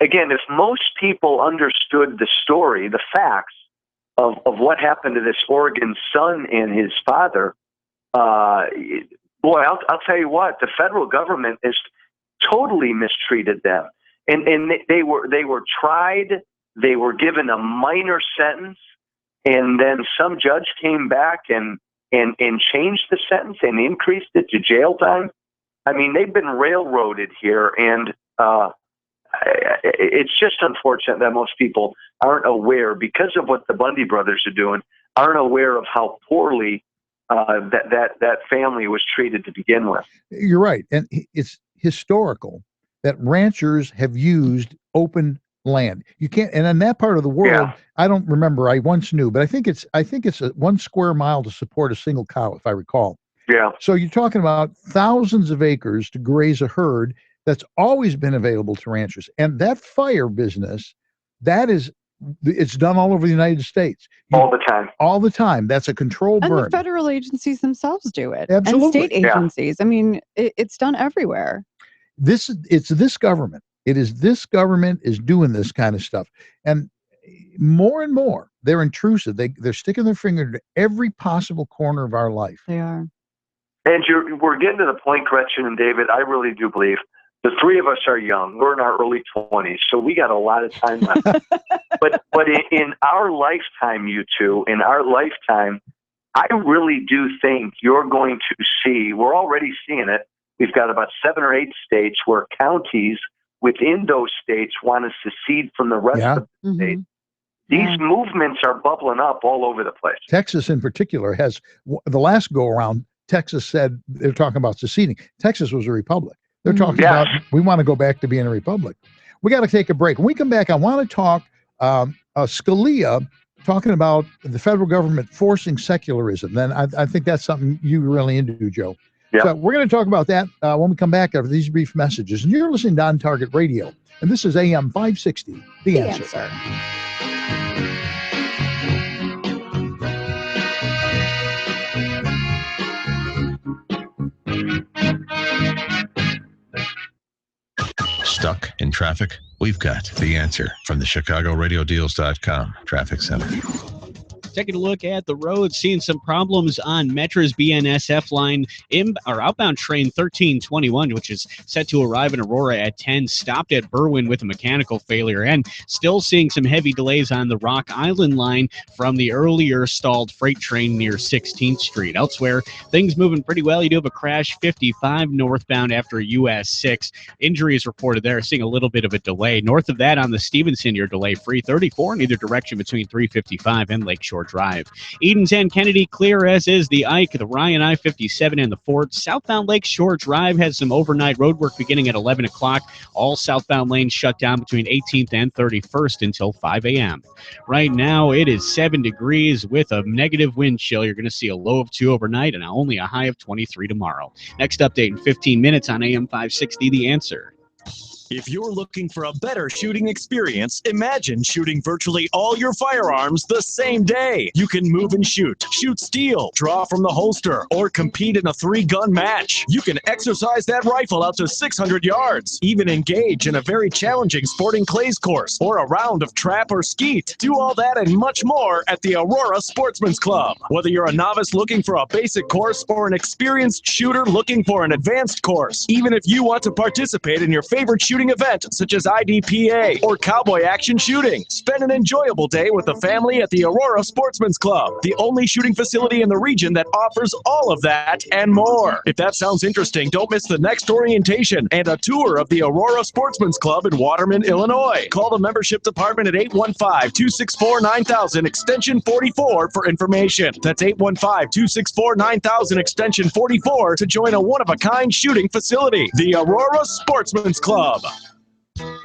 Again, if most people understood the story, the facts of what happened to this Oregon son and his father, boy, I'll tell you what, the federal government has totally mistreated them. And they were tried. They were given a minor sentence, and then some judge came back and changed the sentence and increased it to jail time. I mean, they've been railroaded here, and it's just unfortunate that most people aren't aware, because of what the Bundy brothers are doing, aren't aware of how poorly that family was treated to begin with. You're right, and it's historical that ranchers have used open land. You can't, and in that part of the world, I don't remember. I once knew, but I think it's a 1 square mile to support a single cow, if I recall. Yeah. So you're talking about thousands of acres to graze a herd that's always been available to ranchers, and that fire business, it's done all over the United States. All the time. All the time. That's a controlled burn. And the federal agencies themselves do it. Absolutely. And state agencies. I mean, it's done everywhere. It's this government. It is this government is doing this kind of stuff. And more, they're intrusive. They're sticking their finger to every possible corner of our life. They are. And we're getting to the point, Gretchen and David, I really do believe the three of us are young. We're in our early 20s, so we got a lot of time left. but in our lifetime, you two, in our lifetime, I really do think you're going to see, we're already seeing it. We've got about 7 or 8 states where counties within those states want to secede from the rest of the state. These movements are bubbling up all over the place. Texas in particular has, the last go around, Texas said they're talking about seceding. Texas was a republic. They're talking about, we want to go back to being a republic. We got to take a break. When we come back, I want to talk Scalia talking about the federal government forcing secularism. Then I think that's something you really into, Joe. Yep. So we're going to talk about that when we come back after these brief messages. And you're listening to On Target Radio. And this is AM560, The Answer. Stuck in traffic? We've got the answer from the ChicagoRadioDeals.com Traffic Center. Taking a look at the road, seeing some problems on Metra's BNSF line, outbound train 1321, which is set to arrive in Aurora at 10, stopped at Berwyn with a mechanical failure, and still seeing some heavy delays on the Rock Island line from the earlier stalled freight train near 16th Street. Elsewhere, things moving pretty well. You do have a crash 55 northbound after US 6. Injuries reported there, seeing a little bit of a delay. North of that on the Stevenson, you're delay free 34 in either direction between 355 and Lakeshore Shore Drive. Eden 10 Kennedy clear, as is the Ike, the Ryan I-57, and the Fort. Southbound Lake Shore Drive has some overnight road work beginning at 11 o'clock. All southbound lanes shut down between 18th and 31st until 5 a.m. Right now, it is 7 degrees with a negative wind chill. You're going to see a low of 2 overnight and only a high of 23 tomorrow. Next update in 15 minutes on AM560 The Answer. If you're looking for a better shooting experience, imagine shooting virtually all your firearms the same day. You can move and shoot steel, draw from the holster, or compete in a 3-gun match. You can exercise that rifle out to 600 yards, even engage in a very challenging sporting clays course or a round of trap or skeet. Do all that and much more at the Aurora Sportsman's Club. Whether you're a novice looking for a basic course or an experienced shooter looking for an advanced course, even if you want to participate in your favorite shooting event such as IDPA or cowboy action shooting, spend an enjoyable day with the family at the Aurora Sportsman's Club, the only shooting facility in the region that offers all of that and more. If that sounds interesting, don't miss the next orientation and a tour of the Aurora Sportsman's Club in Waterman, Illinois. Call the membership department at 815-264-9000 extension 44 for information. That's 815-264-9000 extension 44 to join a one-of-a-kind shooting facility. The Aurora Sportsman's Club.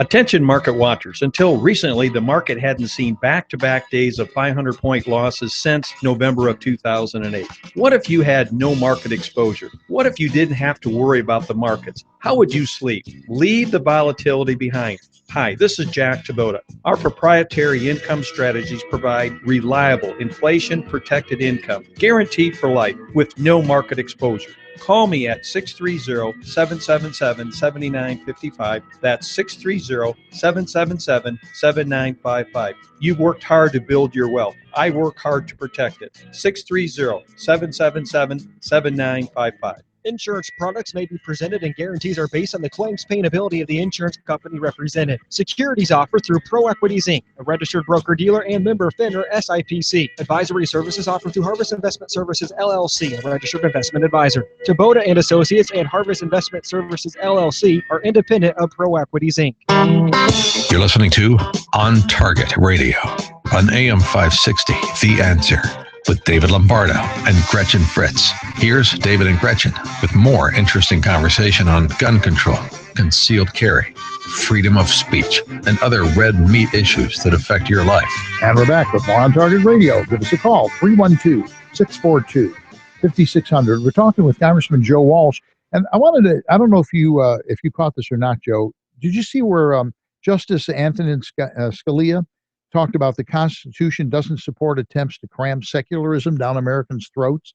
Attention market watchers. Until recently, the market hadn't seen back-to-back days of 500-point losses since November of 2008. What if you had no market exposure? What if you didn't have to worry about the markets? How would you sleep? Leave the volatility behind. Hi, this is Jack Tabota. Our proprietary income strategies provide reliable, inflation-protected income, guaranteed for life, with no market exposure. Call me at 630-777-7955. That's 630-777-7955. You've worked hard to build your wealth. I work hard to protect it. 630-777-7955. Insurance products may be presented and guarantees are based on the claims paying ability of the insurance company represented. Securities offered through ProEquities Inc., a registered broker-dealer and member FINRA SIPC. Advisory services offered through Harvest Investment Services LLC, a registered investment advisor. Tabota and Associates and Harvest Investment Services LLC are independent of ProEquities Inc. You're listening to On Target Radio on AM560 The Answer with David Lombardo and Gretchen Fritz. Here's David and Gretchen with more interesting conversation on gun control, concealed carry, freedom of speech, and other red meat issues that affect your life. And we're back with more On Target Radio. Give us a call, 312-642-5600. We're talking with Congressman Joe Walsh. And I don't know if you caught this or not, Joe. Did you see where Justice Antonin Scalia talked about the Constitution doesn't support attempts to cram secularism down Americans' throats?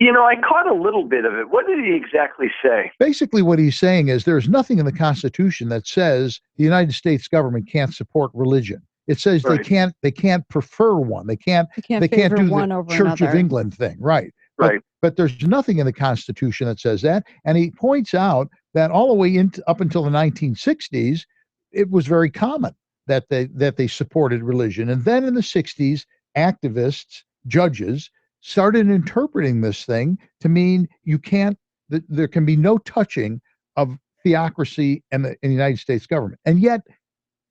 You know, I caught a little bit of it. What did he exactly say? Basically, what he's saying is there's nothing in the Constitution that says the United States government can't support religion. It says Right. they can't prefer one. They can't do one the over Church of another. England thing, right? Right. But there's nothing in the Constitution that says that. And he points out that all the way up until the 1960s, it was very common that they supported religion. And then in the 60s, activists, judges started interpreting this thing to mean there can be no touching of theocracy in the United States government. And yet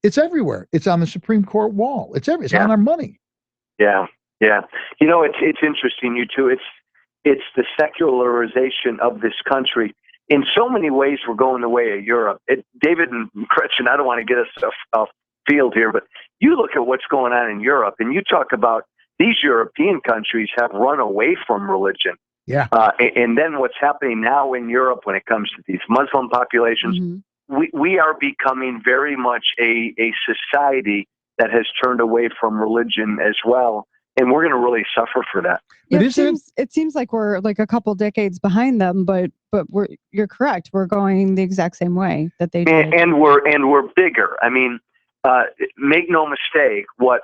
it's everywhere. It's on the Supreme Court wall. It's on our money. Yeah. You know, it's interesting, you two. It's the secularization of this country. In so many ways, we're going the way of Europe. David and Gretchen, I don't want to get us off field here, but you look at what's going on in Europe, and you talk about these European countries have run away from religion. Yeah. And then what's happening now in Europe when it comes to these Muslim populations, we are becoming very much a society that has turned away from religion as well. And we're going to really suffer for that. Yeah, it seems like we're like a couple decades behind them, but you're correct. We're going the exact same way that they did. And we're bigger. I mean, make no mistake, what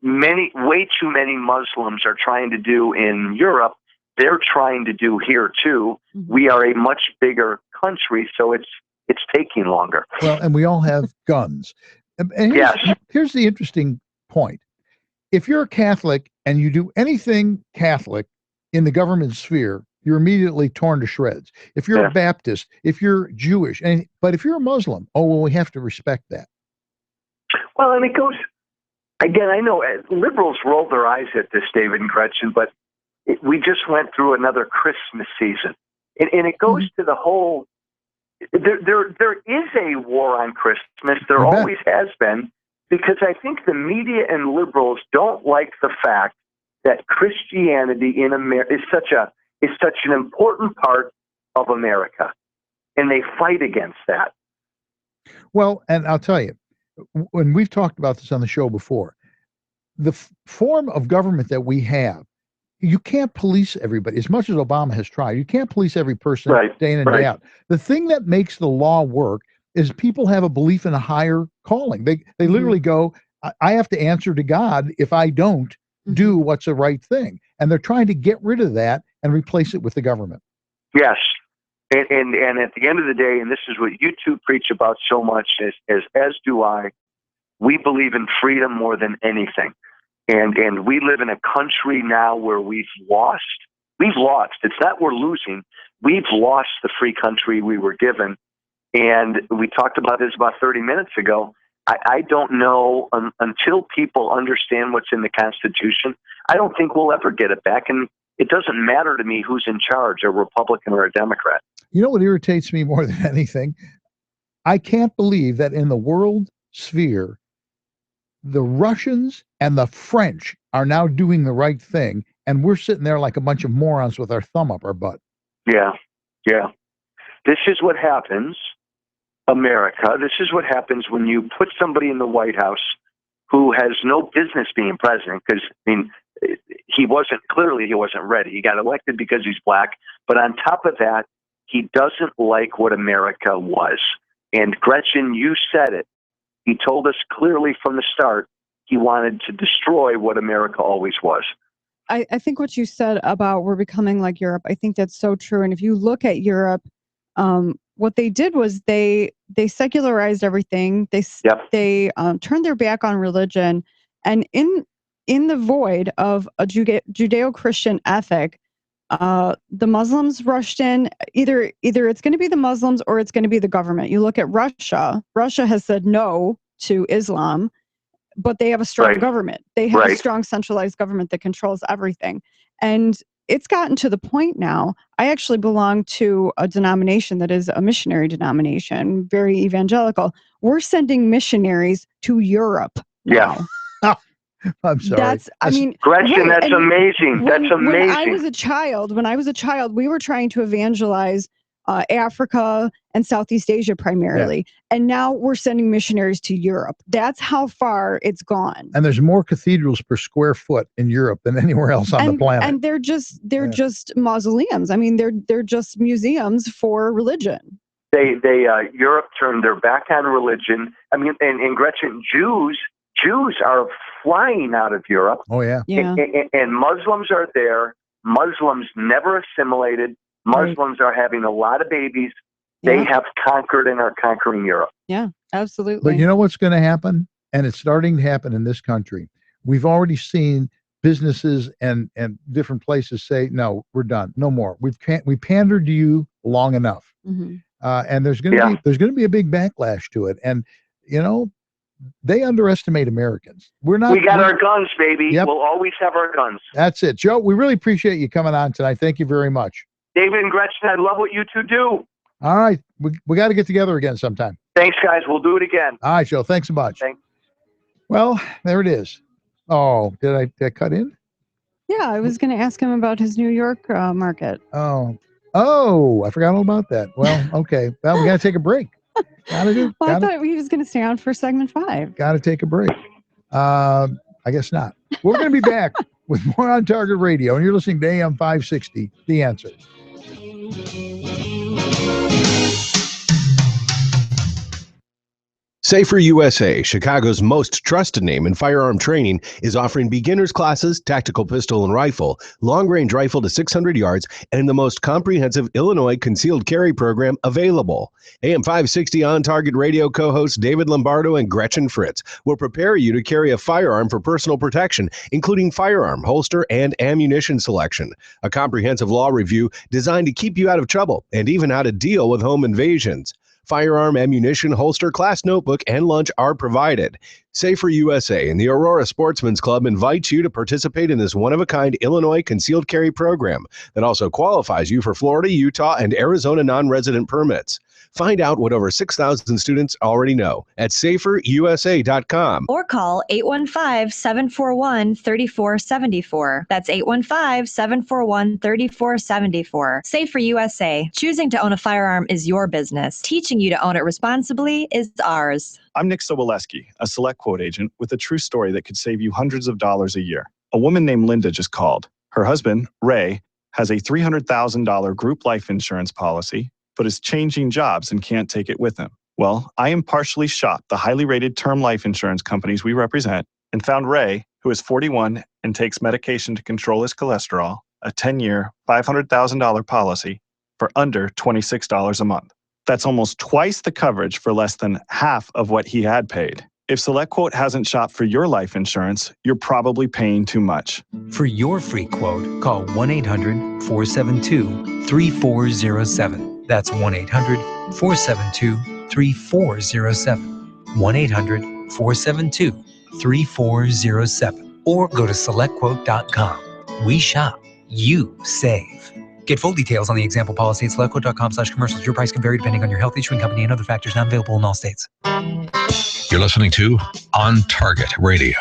way too many Muslims are trying to do in Europe, they're trying to do here too. We are a much bigger country, so it's taking longer. Well, and we all have guns. And here's the interesting point. If you're a Catholic and you do anything Catholic in the government sphere, you're immediately torn to shreds. If you're a Baptist, if you're Jewish, but if you're a Muslim, we have to respect that. Well, and it goes Again, I know liberals roll their eyes at this, David and Gretchen, but we just went through another Christmas season. And it goes to the whole, there is a war on Christmas. There always has been, because I think the media and liberals don't like the fact that Christianity in America is such an important part of America. And they fight against that. Well, and I'll tell you, when we've talked about this on the show before, the form of government that we have, you can't police everybody. As much as Obama has tried, you can't police every person day in and day out. The thing that makes the law work is people have a belief in a higher calling. They literally go, I have to answer to God if I don't do what's the right thing. And they're trying to get rid of that and replace it with the government. Yes. And at the end of the day, and this is what you two preach about so much, as do I, we believe in freedom more than anything. And we live in a country now where we've lost. It's not we're losing. We've lost the free country we were given. And we talked about this about 30 minutes ago. I don't know, until people understand what's in the Constitution, I don't think we'll ever get it back. And it doesn't matter to me who's in charge, a Republican or a Democrat. You know what irritates me more than anything? I can't believe that in the world sphere, the Russians and the French are now doing the right thing, and we're sitting there like a bunch of morons with our thumb up our butt. Yeah. This is what happens, America. This is what happens when you put somebody in the White House who has no business being president, because, I mean, he wasn't ready. He got elected because he's black. But on top of that, he doesn't like what America was. And Gretchen, you said it. He told us clearly from the start he wanted to destroy what America always was. I think what you said about we're becoming like Europe, I think that's so true. And if you look at Europe, what they did was they secularized everything. They turned their back on religion, and in the void of a Judeo-Christian ethic, the Muslims rushed in. Either it's going to be the Muslims or it's going to be the government. You look at Russia. Russia has said no to Islam, but they have a strong government. They have a strong centralized government that controls everything. And it's gotten to the point now. I actually belong to a denomination that is a missionary denomination, very evangelical. We're sending missionaries to Europe now. Yeah. I'm sorry. Gretchen, that's amazing. That's amazing. When I was a child, we were trying to evangelize Africa and Southeast Asia primarily. Yeah. And now we're sending missionaries to Europe. That's how far it's gone. And there's more cathedrals per square foot in Europe than anywhere else on the planet. And they're just mausoleums. I mean, they're just museums for religion. Europe turned their back on religion. I mean, and Gretchen, Jews are flying out of Europe. Oh, yeah. And Muslims are there. Muslims never assimilated. Muslims are having a lot of babies. They have conquered and are conquering Europe. Yeah, absolutely. But you know what's going to happen? And it's starting to happen in this country. We've already seen businesses and different places say, no, we're done. No more. We pandered to you long enough. Mm-hmm. And there's going to be a big backlash to it. And, you know, they underestimate Americans. We got our guns, baby. Yep. We'll always have our guns. That's it. Joe, we really appreciate you coming on tonight. Thank you very much. David and Gretchen, I love what you two do. All right. We got to get together again sometime. Thanks, guys. We'll do it again. All right, Joe. Thanks so much. Thanks. Well, there it is. Oh, did I cut in? Yeah, I was going to ask him about his New York market. Oh, I forgot all about that. Well, okay. Well, we got to take a break. I thought he was going to stay on for segment 5. Got to take a break. I guess not. We're going to be back with more On Target Radio, and you're listening to AM560, The Answer. Safer USA, Chicago's most trusted name in firearm training, is offering beginners classes, tactical pistol and rifle, long-range rifle to 600 yards, and the most comprehensive Illinois concealed carry program available. AM560 On Target Radio co-hosts David Lombardo and Gretchen Fritz will prepare you to carry a firearm for personal protection, including firearm, holster, and ammunition selection. A comprehensive law review designed to keep you out of trouble and even how to deal with home invasions. Firearm, ammunition, holster, class notebook, and lunch are provided. Safer USA and the Aurora Sportsman's Club invites you to participate in this one-of-a-kind Illinois concealed carry program that also qualifies you for Florida, Utah, and Arizona non-resident permits. Find out what over 6,000 students already know at saferusa.com. Or call 815-741-3474. That's 815-741-3474. Safer USA. Choosing to own a firearm is your business. Teaching you to own it responsibly is ours. I'm Nick Soboleski, a Select Quote agent with a true story that could save you hundreds of dollars a year. A woman named Linda just called. Her husband, Ray, has a $300,000 group life insurance policy, but is changing jobs and can't take it with him. Well, I impartially shopped the highly rated term life insurance companies we represent and found Ray, who is 41 and takes medication to control his cholesterol, a 10-year, $500,000 policy for under $26 a month. That's almost twice the coverage for less than half of what he had paid. If SelectQuote hasn't shopped for your life insurance, you're probably paying too much. For your free quote, call 1-800-472-3407. That's 1-800-472-3407. 1-800-472-3407. Or go to selectquote.com. We shop, you save. Get full details on the example policy at selectquote.com/commercials. Your price can vary depending on your health, issuing company, and other factors not available in all states. You're listening to On Target Radio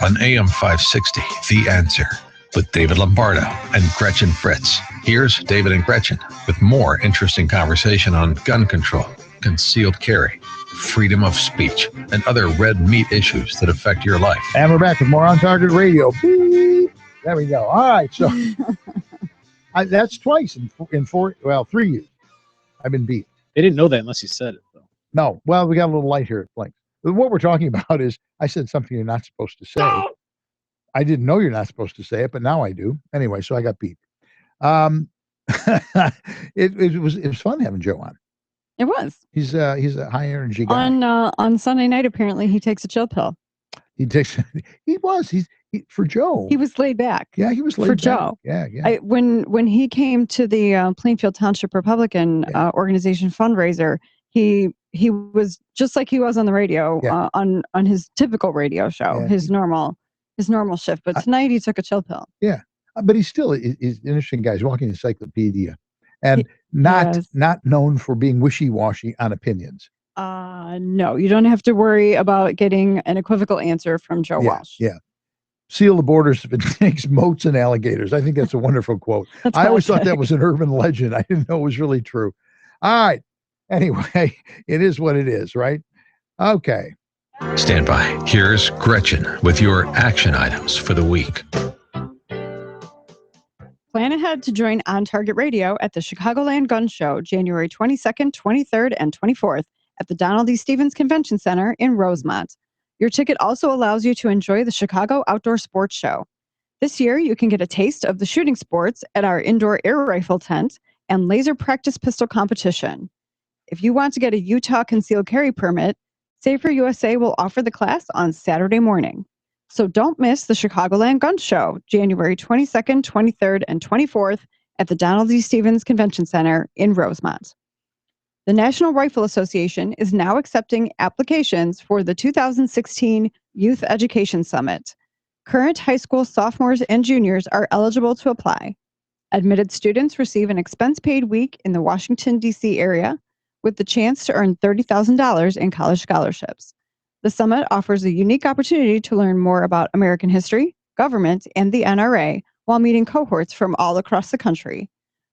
on AM560 The Answer with David Lombardo and Gretchen Fritz. Here's David and Gretchen with more interesting conversation on gun control, concealed carry, freedom of speech, and other red meat issues that affect your life. And we're back with more On Target Radio. Beep. There we go. All right, so that's twice in 3 years. I've been beat. They didn't know that unless you said it, though. No. Well, we got a little light here at Blank. What we're talking about is I said something you're not supposed to say. I didn't know you're not supposed to say it, but now I do. Anyway, so I got beat. It was fun having Joe on. It was. He's a high energy guy. On Sunday night, apparently he takes a chill pill. For Joe. He was laid back. Yeah, he was laid for back. Joe. Yeah, yeah. When he came to the Plainfield Township Republican organization fundraiser, he was just like he was on the radio on his typical radio show, his normal shift. But tonight he took a chill pill. Yeah, but he's still he's an interesting guy. He's walking encyclopedia, and not known for being wishy-washy on opinions. No, you don't have to worry about getting an equivocal answer from Joe Walsh. Yeah. Seal the borders if it takes moats and alligators. I think that's a wonderful quote. I always thought that was an urban legend. I didn't know it was really true. All right. Anyway, it is what it is, right? Okay. Stand by. Here's Gretchen with your action items for the week. Plan ahead to join On Target Radio at the Chicagoland Gun Show, January 22nd, 23rd, and 24th at the Donald E. Stevens Convention Center in Rosemont. Your ticket also allows you to enjoy the Chicago Outdoor Sports Show. This year, you can get a taste of the shooting sports at our indoor air rifle tent and laser practice pistol competition. If you want to get a Utah concealed carry permit, Safer USA will offer the class on Saturday morning. So don't miss the Chicagoland Gun Show, January 22nd, 23rd, and 24th at the Donald E. Stevens Convention Center in Rosemont. The National Rifle Association is now accepting applications for the 2016 Youth Education Summit. Current high school sophomores and juniors are eligible to apply. Admitted students receive an expense-paid week in the Washington, D.C. area with the chance to earn $30,000 in college scholarships. The summit offers a unique opportunity to learn more about American history, government, and the NRA while meeting cohorts from all across the country.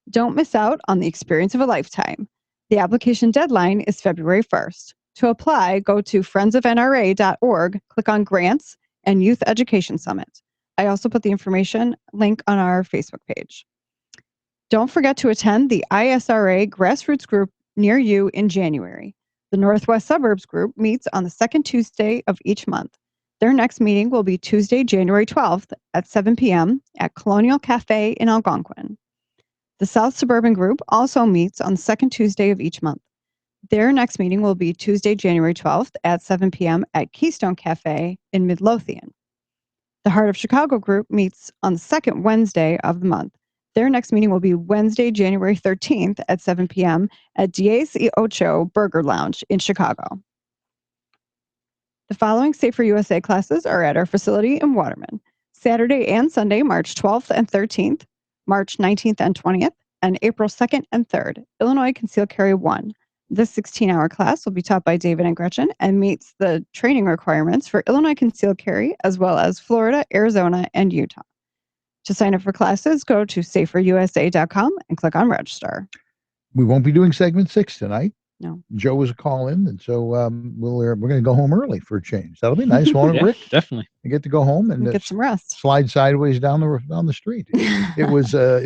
Don't miss out on the experience of a lifetime. The application deadline is February 1st. To apply, go to friendsofnra.org, click on Grants and Youth Education Summit. I also put the information link on our Facebook page. Don't forget to attend the ISRA grassroots group near you in January. The Northwest Suburbs group meets on the second Tuesday of each month. Their next meeting will be Tuesday, January 12th at 7 p.m. at Colonial Cafe in Algonquin. The South Suburban Group also meets on the second Tuesday of each month. Their next meeting will be Tuesday, January 12th at 7 p.m. at Keystone Cafe in Midlothian. The Heart of Chicago Group meets on the second Wednesday of the month. Their next meeting will be Wednesday, January 13th at 7 p.m. at Diez y Ocho Burger Lounge in Chicago. The following Safer USA classes are at our facility in Waterman. Saturday and Sunday, March 12th and 13th, March 19th and 20th, and April 2nd and 3rd, Illinois Concealed Carry 1. This 16-hour class will be taught by David and Gretchen and meets the training requirements for Illinois Concealed Carry, as well as Florida, Arizona, and Utah. To sign up for classes, go to saferusa.com and click on register. We won't be doing segment 6 tonight. No. Joe was a call in, and so we're going to go home early for a change. That'll be nice, won't it, Yeah, Rick? definitely. You get to go home and Get some rest. slide sideways down the street. It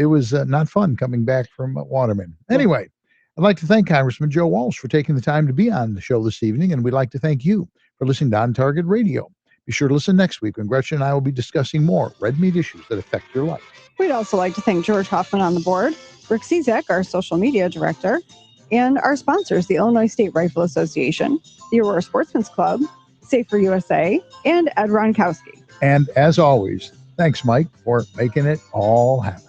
was not fun coming back from Waterman. Anyway, I'd like to thank Congressman Joe Walsh for taking the time to be on the show this evening, and we'd like to thank you for listening to On Target Radio. Be sure to listen next week when Gretchen and I will be discussing more red meat issues that affect your life. We'd also like to thank George Hoffman on the board, Rick Cizek, our social media director, and our sponsors, the Illinois State Rifle Association, the Aurora Sportsman's Club, Safer USA, and Ed Ronkowski. And as always, thanks, Mike, for making it all happen.